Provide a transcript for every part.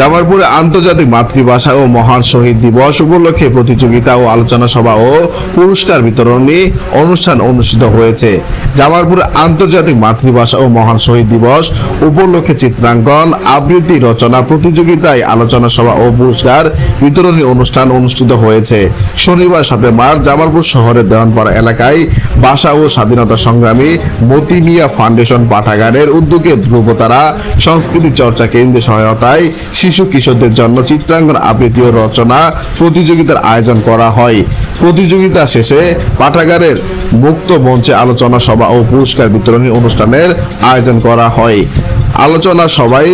জামালপুরে আন্তর্জাতিক মাতৃভাষা ও মহান শহীদ দিবস উপলক্ষে প্রতিযোগিতা ও আলোচনা সভা ও পুরস্কার বিতরণী অনুষ্ঠান অনুষ্ঠিত হয়েছে। জামালপুরে আন্তর্জাতিক মাতৃভাষা ও মহান শহীদ দিবস উপলক্ষে চিত্রাঙ্কন, আবৃত্তি, রচনা প্রতিযোগিতায় আলোচনা সভা ও পুরস্কার বিতরণী অনুষ্ঠান অনুষ্ঠিত হয়েছে। শনিবার 7 মার্চ জামালপুর শহরের দেওয়ানপাড়া এলাকায় ভাষা ও স্বাধীনতা সংগ্রামী মতি মিয়া ফাউন্ডেশন পাঠাগারের উদ্যোগে ধ্রুবতারা সংস্কৃতি চর্চা কেন্দ্রের সহায়তায় শিশু কিশোরদের জন্য চিত্রাঙ্কন, আবৃত্তি ও রচনা প্রতিযোগিতার আয়োজন করা হয়। প্রতিযোগিতা শেষে পাঠাগারের মুক্ত মঞ্চে আলোচনা সভা ও পুরস্কার বিতরণী অনুষ্ঠানের আয়োজন করা হয়। আলোচনা সভায়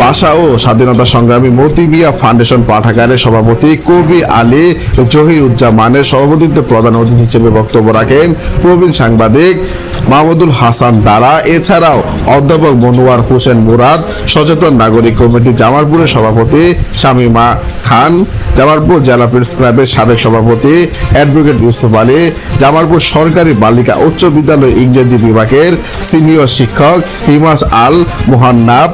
ভাষা ও স্বাধীনতা সংগ্রামী মতি মিয়া ফাউন্ডেশন পাঠাগারের সভাপতি কবি আলী জহিরুজ্জামানের সভাপতিত্বে প্রধান অতিথি হিসেবে বক্তব্য রাখেন প্রবীণ সাংবাদিক মাহমুদুল হাসান দারা। এছাড়াও অধ্যাপক মনোয়ার হোসেন মুরাদ, সচেতন নাগরিক কমিটি জামালপুরের সভাপতি শামিমা খান, জামালপুর জেলা প্রেস ক্লাবের সাবেক সভাপতি অ্যাডভোকেট ইউসুফ আলী, জামালপুর সরকারি বালিকা উচ্চ বিদ্যালয় ইংরেজি বিভাগের সিনিয়র শিক্ষক হিমাস আল মোহান্নাব,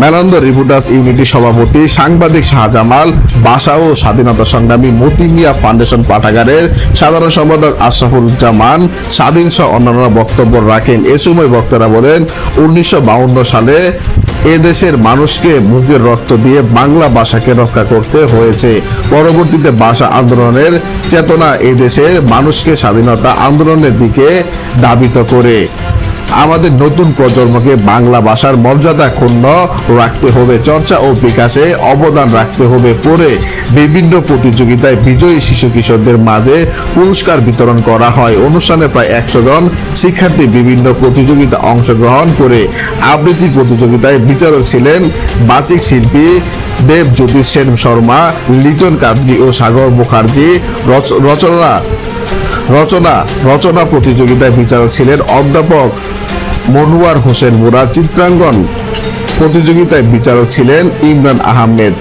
মেলন্দ রিপোর্টার্স ইউনিটি সভাপতি সাংবাদিক শাহজামাল, ভাষা ও স্বাধীনতা সংগ্রামী মতি মিয়া ফাউন্ডেশন পাঠাগারের সাধারণ সম্পাদক আশরাফুজ্জামান স্বাধীন সহ অন্যান্য বক্তব্য রাখেন। এ সময় বক্তারা বলেন, 1952 সালে এদেশের মানুষকে বুকের রক্ত দিয়ে বাংলা ভাষাকে রক্ষা করতে হয়েছে। পরবর্তীতে ভাষা আন্দোলনের চেতনা এদেশের মানুষকে স্বাধীনতা আন্দোলনের দিকে ধাবিত করে। আমাদের নতুন প্রজন্মকে বাংলা ভাষার মর্যাদা ক্ষুণ্ণ রাখতে হবে, চর্চা ও বিকাশে অবদান রাখতে হবে। পরে বিভিন্ন প্রতিযোগিতায় বিজয়ী শিশু কিশোরদের মাঝে পুরস্কার বিতরণ করা হয়। অনুষ্ঠানে প্রায় 100 জন শিক্ষার্থী বিভিন্ন প্রতিযোগিতা অংশগ্রহণ করে। আবৃত্তি প্রতিযোগিতায় বিচারক ছিলেন বাচিক শিল্পী দেবজ্যোতি সেন শর্মা, লিটন কাদরি ও সাগর মুখার্জি। রচনা প্রতিযোগিতায় বিচারক ছিলেন অধ্যাপক মনোয়ার হোসেন মুরাদ। চিত্রাঙ্কন প্রতিযোগিতায় বিচারক ছিলেন ইমরান আহমেদ।